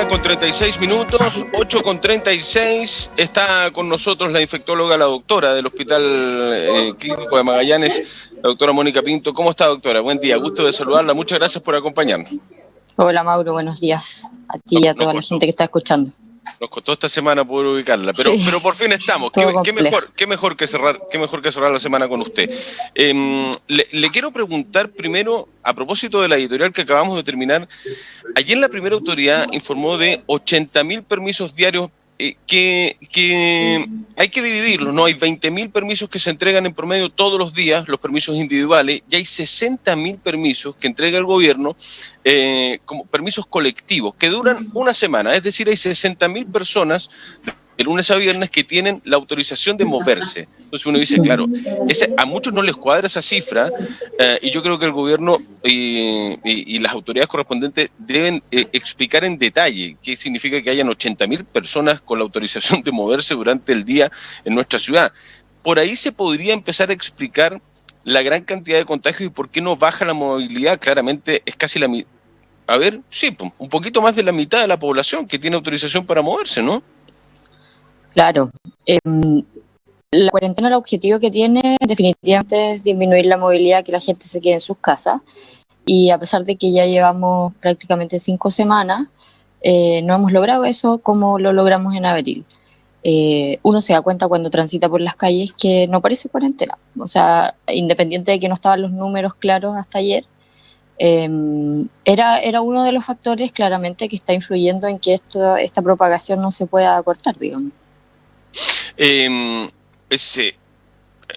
con 36 minutos, 8 con 36. Está con nosotros la infectóloga, la doctora del Hospital Clínico de Magallanes, la doctora Mónica Pinto. ¿Cómo está, doctora? Buen día, gusto de saludarla. Muchas gracias por acompañarnos. Hola, Mauro, buenos días a ti y a toda la gente que está escuchando. Nos costó esta semana poder ubicarla, pero, Sí, pero por fin estamos. Qué mejor que cerrar la semana con usted. Le quiero preguntar primero, a propósito de la editorial que acabamos de terminar, ayer la primera autoridad informó de 80.000 permisos diarios que hay que dividirlos, ¿no? Hay 20.000 permisos que se entregan en promedio todos los días, los permisos individuales, y hay 60.000 permisos que entrega el gobierno como permisos colectivos, que duran una semana. Es decir, hay 60.000 personas de lunes a viernes que tienen la autorización de moverse. Entonces uno dice, claro, a muchos no les cuadra esa cifra y yo creo que el gobierno y las autoridades correspondientes deben explicar en detalle qué significa que hayan 80.000 personas con la autorización de moverse durante el día en nuestra ciudad. Por ahí se podría empezar a explicar la gran cantidad de contagios y por qué no baja la movilidad. Claramente es casi la mitad. A ver, sí, un poquito más de la mitad de la población que tiene autorización para moverse, ¿no? Claro. La cuarentena, el objetivo que tiene definitivamente es disminuir la movilidad, que la gente se quede en sus casas. Y a pesar de que ya llevamos prácticamente 5 semanas, no hemos logrado eso como lo logramos en abril. Uno se da cuenta cuando transita por las calles que no parece cuarentena. O sea, independiente de que no estaban los números claros hasta ayer, era uno de los factores claramente que está influyendo en que esta propagación no se pueda cortar, digamos.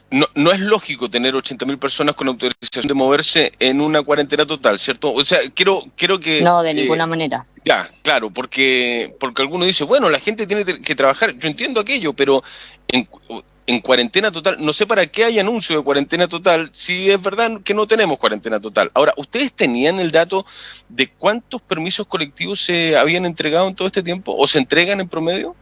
No es lógico tener 80.000 personas con autorización de moverse en una cuarentena total, ¿cierto? O sea, quiero que... No, de ninguna manera. Ya, claro, porque alguno dice, bueno, la gente tiene que trabajar. Yo entiendo aquello, pero en cuarentena total, no sé para qué hay anuncio de cuarentena total si es verdad que no tenemos cuarentena total. Ahora, ¿ustedes tenían el dato de cuántos permisos colectivos se habían entregado en todo este tiempo o se entregan en promedio?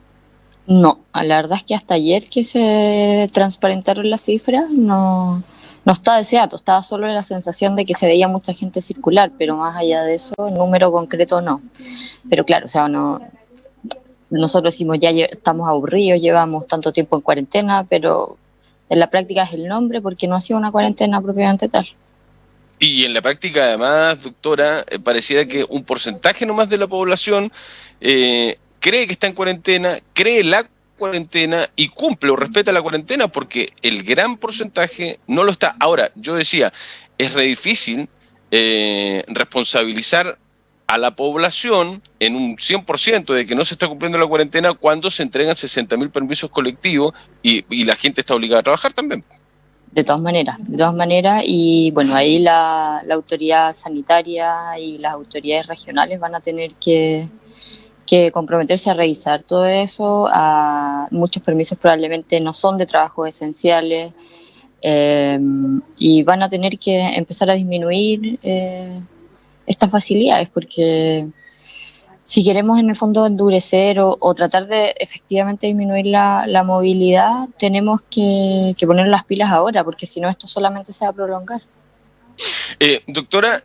No, la verdad es que hasta ayer que se transparentaron las cifras, no estaba ese dato, estaba solo la sensación de que se veía mucha gente circular, pero más allá de eso, el número concreto no. Pero claro, o sea, nosotros decimos ya estamos aburridos, llevamos tanto tiempo en cuarentena, pero en la práctica es el nombre porque no ha sido una cuarentena propiamente tal. Y en la práctica, además, doctora, pareciera que un porcentaje nomás de la población cree que está en cuarentena, cree la cuarentena y cumple o respeta la cuarentena porque el gran porcentaje no lo está. Ahora, yo decía, es re difícil responsabilizar a la población en un 100% de que no se está cumpliendo la cuarentena cuando se entregan 60.000 permisos colectivos y la gente está obligada a trabajar también. De todas maneras, y bueno, ahí la autoridad sanitaria y las autoridades regionales van a tener que comprometerse a revisar todo eso. Muchos permisos probablemente no son de trabajos esenciales y van a tener que empezar a disminuir estas facilidades porque si queremos en el fondo endurecer o tratar de efectivamente disminuir la movilidad, tenemos que poner las pilas ahora, porque si no esto solamente se va a prolongar. Doctora,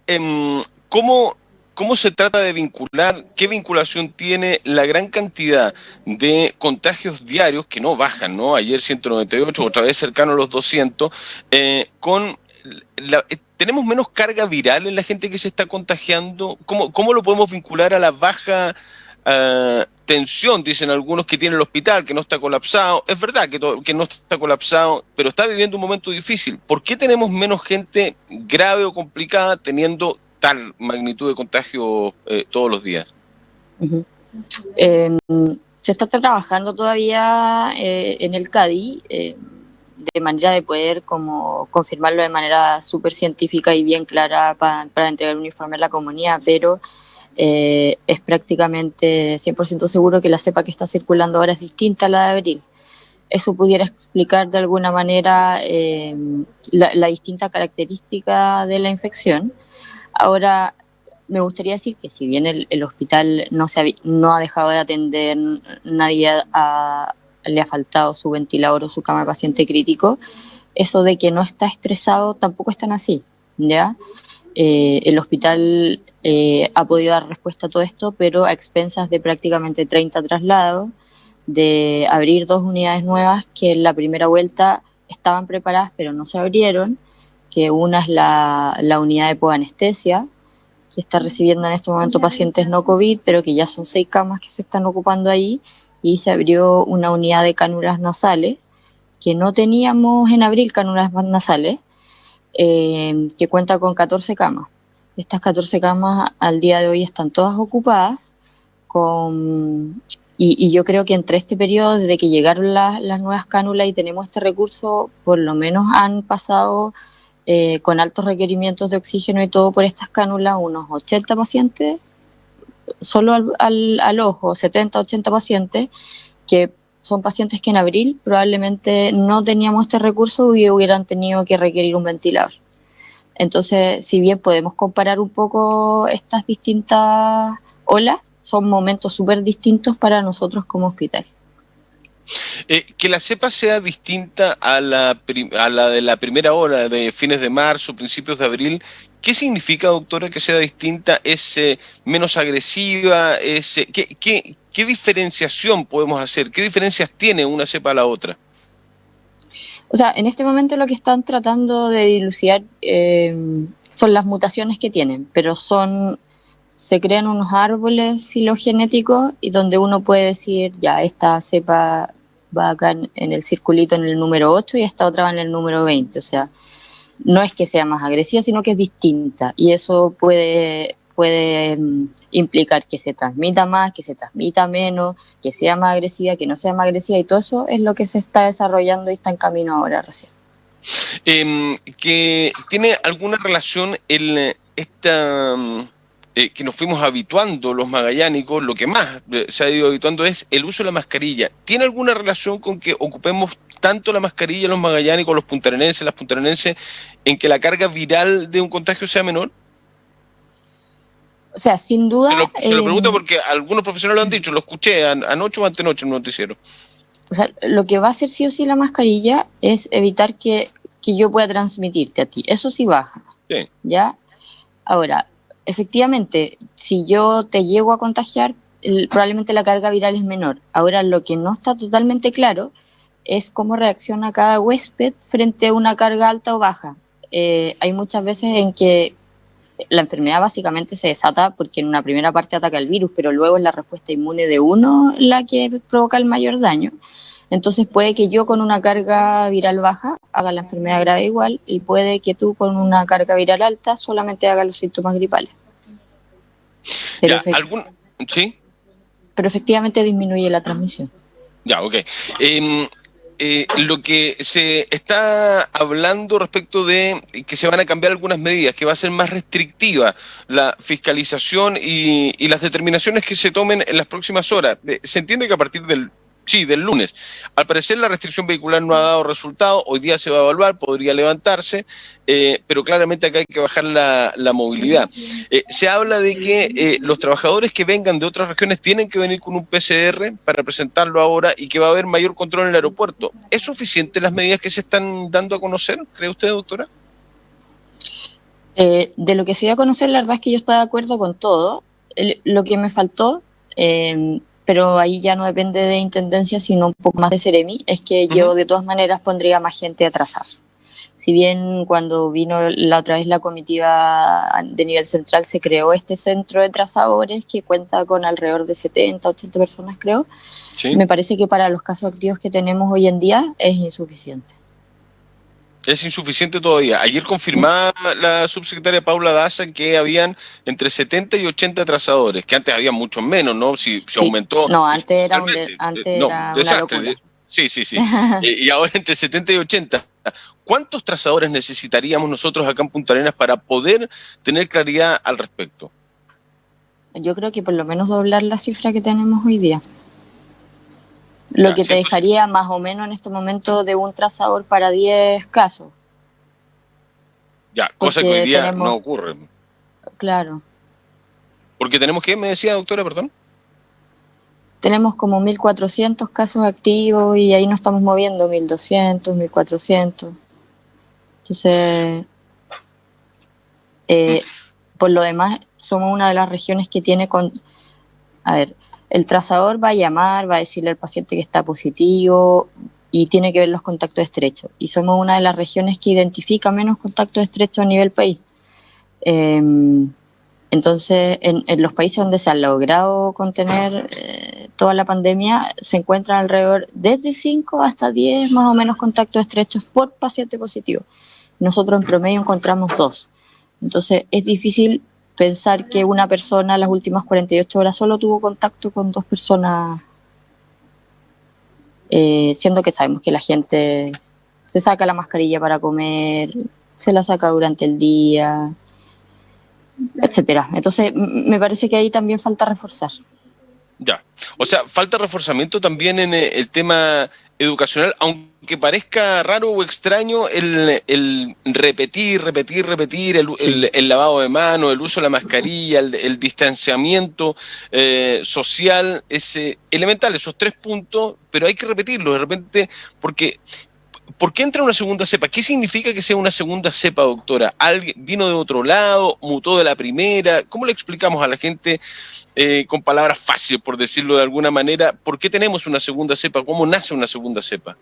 ¿cómo se trata de vincular, qué vinculación tiene la gran cantidad de contagios diarios que no bajan, ¿no? Ayer 198, otra vez cercano a los 200, con ¿tenemos menos carga viral en la gente que se está contagiando? ¿Cómo lo podemos vincular a la baja tensión, dicen algunos, que tiene el hospital, que no está colapsado? Es verdad que no está colapsado, pero está viviendo un momento difícil. ¿Por qué tenemos menos gente grave o complicada teniendo tal magnitud de contagio todos los días? Uh-huh. Se está trabajando todavía en el CADI de manera de poder como confirmarlo de manera súper científica y bien clara para entregar un informe a la comunidad, pero es prácticamente 100% seguro que la cepa que está circulando ahora es distinta a la de abril. Eso pudiera explicar de alguna manera la distinta característica de la infección. Ahora, me gustaría decir que si bien el hospital no ha dejado de atender, nadie le ha faltado su ventilador o su cama de paciente crítico, eso de que no está estresado tampoco es tan así, ¿ya? El hospital ha podido dar respuesta a todo esto, pero a expensas de prácticamente 30 traslados, de abrir 2 unidades nuevas que en la primera vuelta estaban preparadas pero no se abrieron, que una es la unidad de podanestesia, que está recibiendo en este momento pacientes no COVID, pero que ya son 6 camas que se están ocupando ahí, y se abrió una unidad de cánulas nasales, que no teníamos en abril cánulas nasales, que cuenta con 14 camas. Estas 14 camas al día de hoy están todas ocupadas, y yo creo que entre este periodo, desde que llegaron las nuevas cánulas y tenemos este recurso, por lo menos han pasado con altos requerimientos de oxígeno y todo por estas cánulas, unos 80 pacientes, solo al ojo, 70, 80 pacientes, que son pacientes que en abril probablemente no teníamos este recurso y hubieran tenido que requerir un ventilador. Entonces, si bien podemos comparar un poco estas distintas olas, son momentos súper distintos para nosotros como hospital. Que la cepa sea distinta a la de la primera hora, de fines de marzo, principios de abril, ¿qué significa, doctora, que sea distinta? ¿Es menos agresiva? ¿Qué diferenciación podemos hacer? ¿Qué diferencias tiene una cepa a la otra? O sea, en este momento lo que están tratando de dilucidar son las mutaciones que tienen, pero se crean unos árboles filogenéticos y donde uno puede decir, ya, esta cepa va acá en el circulito en el número 8 y esta otra va en el número 20. O sea, no es que sea más agresiva, sino que es distinta. Y eso puede implicar que se transmita más, que se transmita menos, que sea más agresiva, que no sea más agresiva. Y todo eso es lo que se está desarrollando y está en camino ahora recién. ¿Que tiene alguna relación que nos fuimos habituando los magallánicos, lo que más se ha ido habituando es el uso de la mascarilla? ¿Tiene alguna relación con que ocupemos tanto la mascarilla los magallánicos, los puntarenenses, las puntarenenses, en que la carga viral de un contagio sea menor? O sea, sin duda... Se lo pregunto porque algunos profesionales lo han dicho, lo escuché anoche o antenoche en un noticiero. O sea, lo que va a hacer sí o sí la mascarilla es evitar que yo pueda transmitirte a ti. Eso sí baja. Sí. ¿Ya? Ahora, efectivamente, si yo te llego a contagiar, probablemente la carga viral es menor. Ahora, lo que no está totalmente claro es cómo reacciona cada huésped frente a una carga alta o baja. Hay muchas veces en que la enfermedad básicamente se desata porque en una primera parte ataca el virus, pero luego es la respuesta inmune de uno la que provoca el mayor daño. Entonces puede que yo con una carga viral baja haga la enfermedad grave igual, y puede que tú con una carga viral alta solamente hagas los síntomas gripales. Pero, ¿Sí? Pero efectivamente disminuye la transmisión. Ya, ok. Lo que se está hablando respecto de que se van a cambiar algunas medidas, que va a ser más restrictiva la fiscalización y las determinaciones que se tomen en las próximas horas. Se entiende que a partir del lunes. Al parecer la restricción vehicular no ha dado resultado, hoy día se va a evaluar, podría levantarse, pero claramente acá hay que bajar la movilidad. Se habla de que los trabajadores que vengan de otras regiones tienen que venir con un PCR para presentarlo ahora y que va a haber mayor control en el aeropuerto. ¿Es suficiente las medidas que se están dando a conocer, cree usted, doctora? De lo que se dio a conocer, la verdad es que yo estoy de acuerdo con todo. Lo que me faltó... pero ahí ya no depende de Intendencia, sino un poco más de Seremi, es que yo de todas maneras pondría más gente a trazar. Si bien cuando vino la otra vez la comitiva de nivel central se creó este centro de trazadores que cuenta con alrededor de 70, 80 personas, creo, ¿sí? Me parece que para los casos activos que tenemos hoy en día es insuficiente. Es insuficiente todavía. Ayer confirmaba la subsecretaria Paula Daza que habían entre 70 y 80 trazadores, que antes había muchos menos, ¿no? Si sí, aumentó. No, antes era una locura. Sí. Y ahora entre 70 y 80. ¿Cuántos trazadores necesitaríamos nosotros acá en Punta Arenas para poder tener claridad al respecto? Yo creo que por lo menos doblar la cifra que tenemos hoy día. Lo que te dejaría más o menos en este momento de un trazador para 10 casos. Ya, cosa que hoy día no ocurre. Claro. Porque tenemos que, me decía, doctora, perdón. Tenemos como 1.400 casos activos y ahí nos estamos moviendo 1.200, 1.400. Entonces, Por lo demás, somos una de las regiones que tiene a ver, el trazador va a llamar, va a decirle al paciente que está positivo y tiene que ver los contactos estrechos. Y somos una de las regiones que identifica menos contactos estrechos a nivel país. Entonces, en los países donde se ha logrado contener toda la pandemia, se encuentran alrededor desde 5 hasta 10 más o menos contactos estrechos por paciente positivo. Nosotros en promedio encontramos 2. Entonces, es difícil pensar que una persona las últimas 48 horas solo tuvo contacto con 2 personas, siendo que sabemos que la gente se saca la mascarilla para comer, se la saca durante el día, etcétera. Entonces, me parece que ahí también falta reforzar. Ya, o sea, falta reforzamiento también en el tema educacional, aunque parezca raro o extraño el repetir, Sí. el lavado de manos, el uso de la mascarilla, el distanciamiento social, es elemental, esos 3 puntos, pero hay que repetirlo de repente, porque ¿por qué entra una segunda cepa? ¿Qué significa que sea una segunda cepa, doctora? ¿Alguien vino de otro lado, mutó de la primera? ¿Cómo le explicamos a la gente con palabras fáciles, por decirlo de alguna manera, por qué tenemos una segunda cepa? ¿Cómo nace una segunda cepa?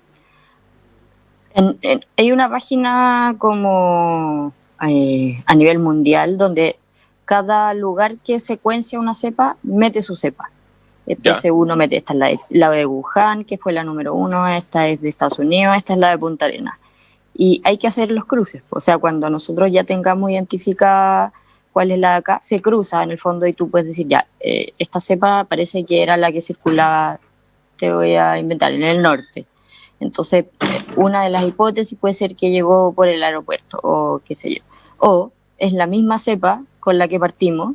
Hay una página como a nivel mundial donde cada lugar que secuencia una cepa mete su cepa. ¿Ya? Entonces uno mete, esta es la de Wuhan, que fue la número 1, esta es de Estados Unidos, esta es la de Punta Arenas. Y hay que hacer los cruces. O sea, cuando nosotros ya tengamos identificada cuál es la de acá, se cruza en el fondo y tú puedes decir, ya, esta cepa parece que era la que circulaba, te voy a inventar, en el norte. Entonces, una de las hipótesis puede ser que llegó por el aeropuerto o qué sé yo. O es la misma cepa con la que partimos,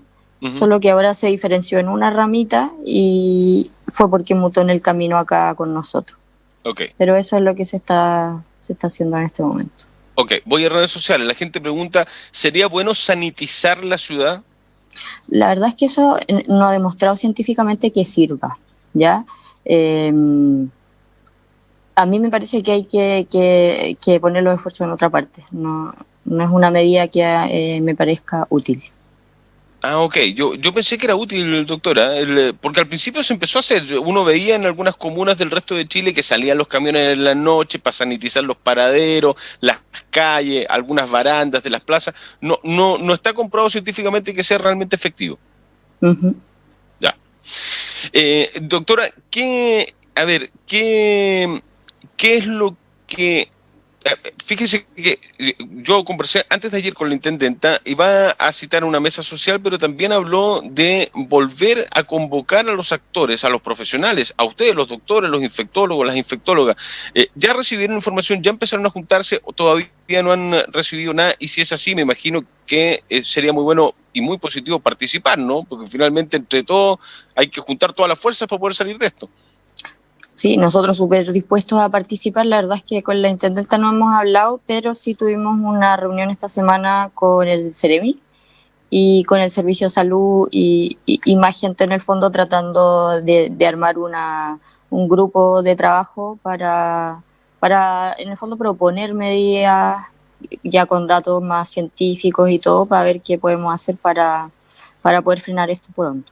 solo que ahora se diferenció en una ramita y fue porque mutó en el camino acá con nosotros. Ok. Pero eso es lo que se está haciendo en este momento. Ok, voy a redes sociales. La gente pregunta, ¿sería bueno sanitizar la ciudad? La verdad es que eso no ha demostrado científicamente que sirva, ¿ya? Eh, a mí me parece que hay que poner los esfuerzos en otra parte. No, no es una medida que me parezca útil. Ah, ok. Yo pensé que era útil, doctora, porque al principio se empezó a hacer. Uno veía en algunas comunas del resto de Chile que salían los camiones en la noche para sanitizar los paraderos, las calles, algunas barandas de las plazas. No está comprobado científicamente que sea realmente efectivo. Uh-huh. Ya. Doctora, a ver, qué es lo que fíjese que yo conversé antes de ayer con la intendenta y va a citar una mesa social, pero también habló de volver a convocar a los actores, a los profesionales, a ustedes, los doctores, los infectólogos, las infectólogas. ¿Ya recibieron información? ¿Ya empezaron a juntarse? ¿O todavía no han recibido nada? Y si es así, me imagino que sería muy bueno y muy positivo participar, ¿no? Porque finalmente entre todos hay que juntar todas las fuerzas para poder salir de esto. Sí, nosotros súper dispuestos a participar. La verdad es que con la intendenta no hemos hablado, pero sí tuvimos una reunión esta semana con el Ceremi y con el Servicio de Salud y más gente en el fondo tratando de armar un grupo de trabajo para en el fondo proponer medidas ya con datos más científicos y todo para ver qué podemos hacer para poder frenar esto pronto.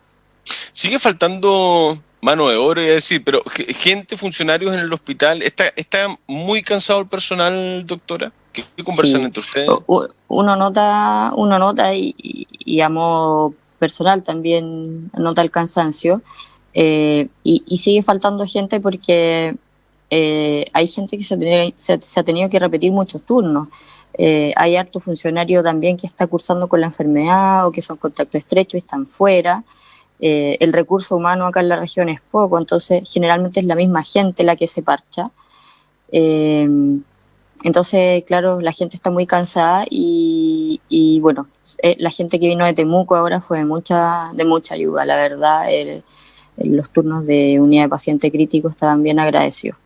Sigue faltando mano de obra, es decir, pero gente, funcionarios en el hospital, ¿está muy cansado el personal, doctora? ¿Qué conversan Sí, entre ustedes? uno nota y a modo personal también nota el cansancio y sigue faltando gente porque hay gente que se ha tenido que repetir muchos turnos. Hay harto funcionario también que está cursando con la enfermedad o que son contacto estrecho y están fuera. El recurso humano acá en la región es poco, entonces generalmente es la misma gente la que se parcha. Eh, entonces, claro, la gente está muy cansada y bueno, la gente que vino de Temuco ahora fue de mucha ayuda, la verdad. Los turnos de unidad de paciente crítico estaban bien agradecidos.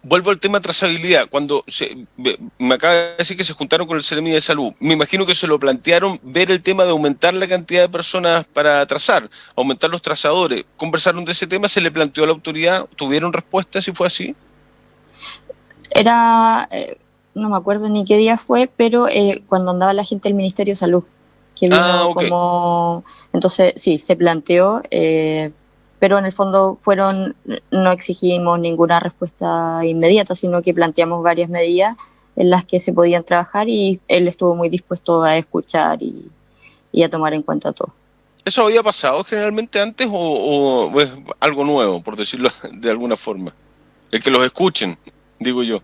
Vuelvo al tema de trazabilidad. Me acaba de decir que se juntaron con el Ceremi de Salud. Me imagino que se lo plantearon ver el tema de aumentar la cantidad de personas para trazar, aumentar los trazadores. ¿Conversaron de ese tema? ¿Se le planteó a la autoridad? ¿Tuvieron respuesta si fue así? Era no me acuerdo ni qué día fue, pero cuando andaba la gente del Ministerio de Salud, que vino Ok. como... Entonces, sí, se planteó, pero en el fondo no exigimos ninguna respuesta inmediata, sino que planteamos varias medidas en las que se podían trabajar y él estuvo muy dispuesto a escuchar y a tomar en cuenta todo. ¿Eso había pasado generalmente antes o es algo nuevo, por decirlo de alguna forma? El que los escuchen, digo yo.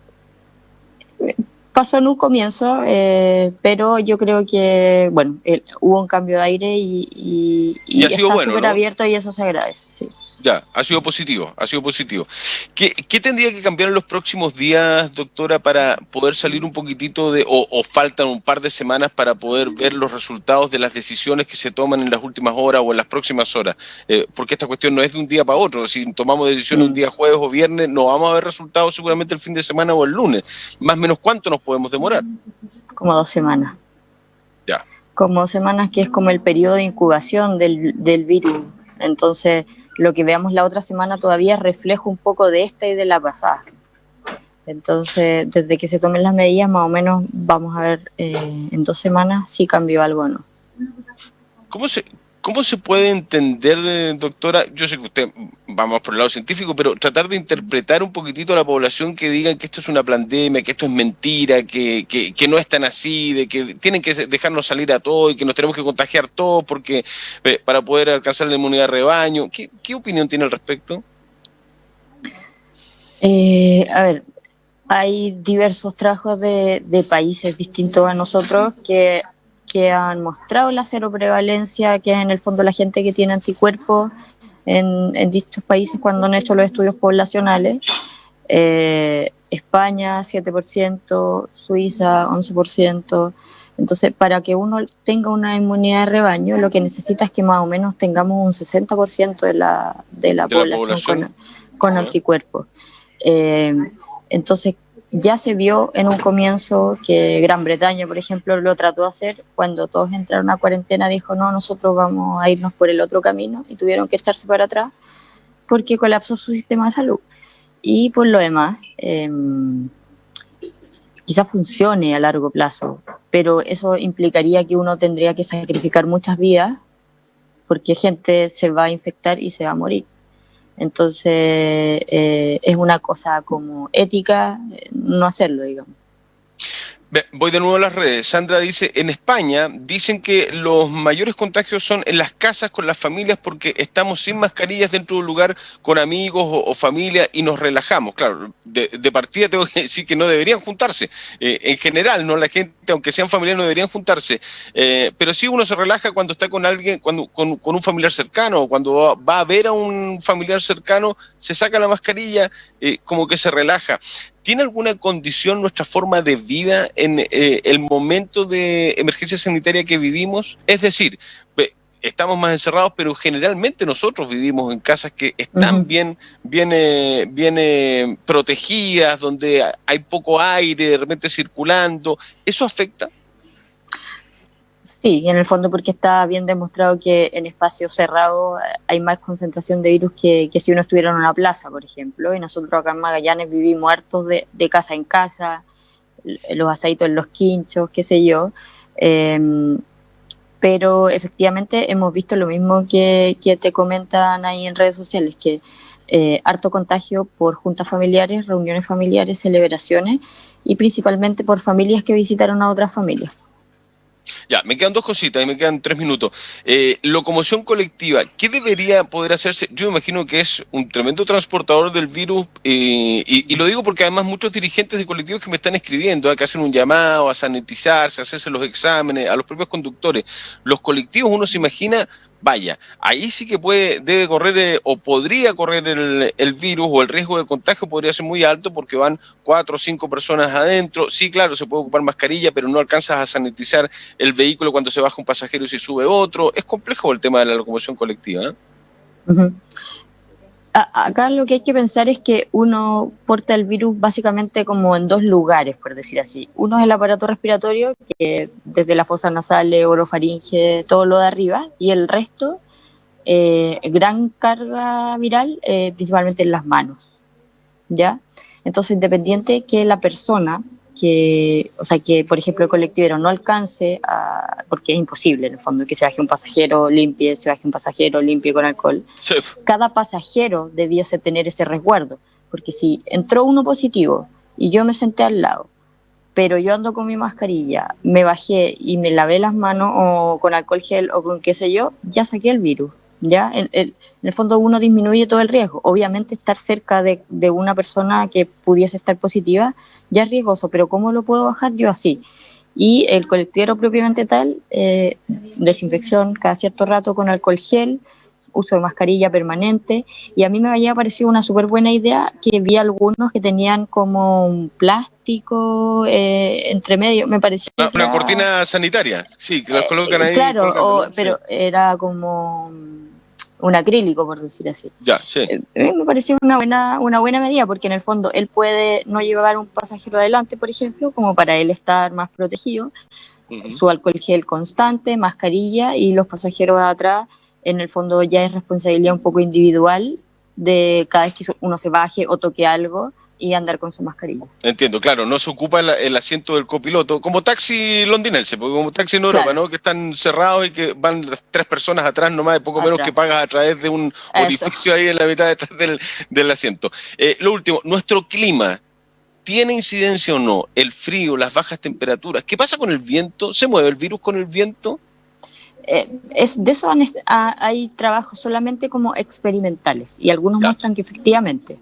Pasó en un comienzo, pero yo creo que, bueno, hubo un cambio de aire Y ha y sido está bueno, súper ¿no? abierto y eso se agradece, sí. Ya, ha sido positivo, ha sido positivo. ¿Qué tendría que cambiar en los próximos días, doctora, para poder salir un poquitito o faltan un par de semanas para poder ver los resultados de las decisiones que se toman en las últimas horas o en las próximas horas? Porque esta cuestión no es de un día para otro. Si tomamos decisiones un Mm, día jueves o viernes, no vamos a ver resultados seguramente el fin de semana o el lunes. Más o menos, ¿cuánto nos podemos demorar? como 2 semanas. Ya. Como 2 semanas que es como el periodo de incubación del virus. Entonces, lo que veamos la otra semana todavía es reflejo un poco de esta y de la pasada. Entonces, desde que se tomen las medidas, más o menos vamos a ver en 2 semanas si cambió algo o no. ¿Cómo se, cómo se puede entender, doctora? Yo sé que usted vamos por el lado científico, pero tratar de interpretar un poquitito a la población que digan que esto es una pandemia, que esto es mentira, que no es tan así, de que tienen que dejarnos salir a todos y que nos tenemos que contagiar todos porque para poder alcanzar la inmunidad de rebaño. ¿Qué opinión tiene al respecto? A ver, hay diversos trabajos de países distintos a nosotros que han mostrado la cero prevalencia, que es en el fondo la gente que tiene anticuerpos en dichos países cuando han hecho los estudios poblacionales. España 7%, Suiza 11%. Entonces, para que uno tenga una inmunidad de rebaño, lo que necesita es que más o menos tengamos un 60% de la De la población población. con ¿Ya? anticuerpos. Eh, entonces, ya se vio en un comienzo que Gran Bretaña, por ejemplo, lo trató de hacer cuando todos entraron a cuarentena, dijo, no, nosotros vamos a irnos por el otro camino y tuvieron que echarse para atrás porque colapsó su sistema de salud. Y por lo demás, quizás funcione a largo plazo, pero eso implicaría que uno tendría que sacrificar muchas vidas porque gente se va a infectar y se va a morir. Entonces, es una cosa como ética no hacerlo, digamos. Voy de nuevo a las redes. Sandra dice, en España dicen que los mayores contagios son en las casas con las familias porque estamos sin mascarillas dentro de un lugar con amigos o familia y nos relajamos. Claro, de partida tengo que decir que no deberían juntarse. En general, no la gente, aunque sean familiares, no deberían juntarse. Pero sí uno se relaja cuando está con alguien, con un familiar cercano, o cuando va a ver a un familiar cercano, se saca la mascarilla, como que se relaja. ¿Tiene alguna condición nuestra forma de vida en el momento de emergencia sanitaria que vivimos? Es decir, estamos más encerrados, pero generalmente nosotros vivimos en casas que están Uh-huh. bien protegidas, donde hay poco aire de repente circulando. ¿Eso afecta? Sí, y en el fondo porque está bien demostrado que en espacios cerrados hay más concentración de virus que si uno estuviera en una plaza, por ejemplo. Y nosotros acá en Magallanes vivimos hartos de casa en casa, los asaditos en los quinchos, qué sé yo. Eh, pero efectivamente hemos visto lo mismo que te comentan ahí en redes sociales, que harto contagio por juntas familiares, reuniones familiares, celebraciones y principalmente por familias que visitaron a otras familias. Ya, me quedan dos cositas y me quedan 3 minutos. Locomoción colectiva, ¿qué debería poder hacerse? Yo imagino que es un tremendo transportador del virus y lo digo porque además muchos dirigentes de colectivos que me están escribiendo, que hacen un llamado a sanitizarse, a hacerse los exámenes, a los propios conductores. Los colectivos, uno se imagina, vaya, ahí sí que debe correr o podría correr el virus o el riesgo de contagio podría ser muy alto porque van 4 o 5 personas adentro. Sí, claro, se puede ocupar mascarilla, pero no alcanzas a sanitizar el vehículo cuando se baja un pasajero y se sube otro. Es complejo el tema de la locomoción colectiva, ¿eh? Uh-huh. Acá lo que hay que pensar es que uno porta el virus básicamente como en dos lugares, por decir así. Uno es el aparato respiratorio, que desde la fosa nasal, orofaringe, todo lo de arriba, y el resto, gran carga viral, principalmente en las manos, ¿ya? Entonces, independiente que la persona o sea, que por ejemplo el colectivero no alcance, porque es imposible en el fondo que se baje un pasajero limpie, se baje un pasajero limpio con alcohol. Sí. Cada pasajero debiese tener ese resguardo, porque si entró uno positivo y yo me senté al lado, pero yo ando con mi mascarilla, me bajé y me lavé las manos o con alcohol gel o con qué sé yo, ya saqué el virus. ¿Ya? En el fondo uno disminuye todo el riesgo. Obviamente estar cerca de una persona que pudiese estar positiva ya es riesgoso, pero ¿cómo lo puedo bajar yo así? Y el colectivero propiamente tal, desinfección cada cierto rato con alcohol gel, uso de mascarilla permanente, y a mí me había parecido una súper buena idea que vi algunos que tenían como un plástico entre medio, me parecía Una cortina sanitaria, sí, que las colocan ahí claro, colgando, ¿no? pero Sí. era como un acrílico, por decir así. Ya, sí. Me pareció una buena medida, porque en el fondo él puede no llevar un pasajero adelante, por ejemplo, como para él estar más protegido, su alcohol gel constante, mascarilla, y los pasajeros de atrás, en el fondo ya es responsabilidad un poco individual de cada vez que uno se baje o toque algo y andar con su mascarilla. Entiendo, claro, no se ocupa el asiento del copiloto, como taxi londinense, porque como taxi en Europa, Claro. ¿no? Que están cerrados y que van 3 personas atrás nomás, de poco menos que pagas a través de un orificio ahí en la mitad detrás del asiento. Lo último, nuestro clima, ¿tiene incidencia o no? El frío, las bajas temperaturas. ¿Qué pasa con el viento? ¿Se mueve el virus con el viento? De eso hay trabajos solamente como experimentales y algunos muestran que efectivamente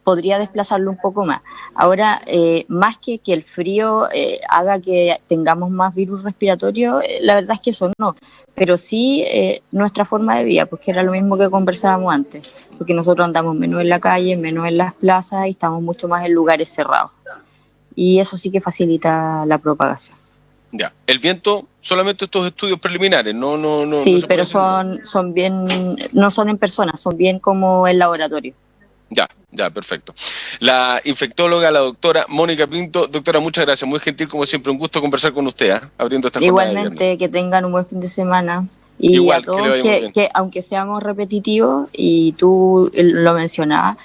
podría desplazarlo un poco más. Ahora, más que el frío haga que tengamos más virus respiratorio, la verdad es que eso no, pero sí nuestra forma de vida, porque era lo mismo que conversábamos antes, porque nosotros andamos menos en la calle, menos en las plazas y estamos mucho más en lugares cerrados. Y eso sí que facilita la propagación. Ya, el viento, solamente estos estudios preliminares, no. Sí, No pero son bien, no son en persona, son bien como en laboratorio. Ya, perfecto. La infectóloga, la doctora Mónica Pinto. Doctora, muchas gracias, muy gentil como siempre, un gusto conversar con usted, abriendo esta jornada de viernes. Igualmente, que tengan un buen fin de semana. Y igual, a todos que aunque seamos repetitivos, y tú lo mencionabas,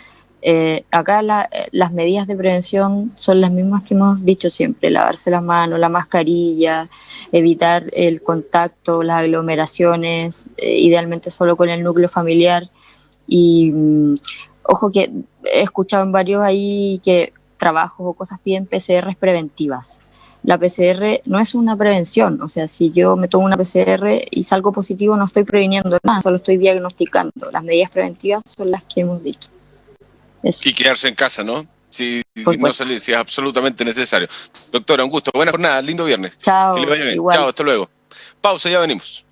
acá las medidas de prevención son las mismas que hemos dicho siempre: lavarse las manos, la mascarilla, evitar el contacto, las aglomeraciones, idealmente solo con el núcleo familiar. Y ojo que he escuchado en varios ahí que trabajos o cosas piden PCRs preventivas. La PCR no es una prevención, o sea, si yo me tomo una PCR y salgo positivo no estoy previniendo nada, solo estoy diagnosticando. Las medidas preventivas son las que hemos dicho. Eso. Y quedarse en casa, ¿no? Si no salir, si es absolutamente necesario. Doctora, un gusto, buena jornada, lindo viernes. Chao. Que le vaya bien. Igual. Chao, hasta luego. Pausa, ya venimos.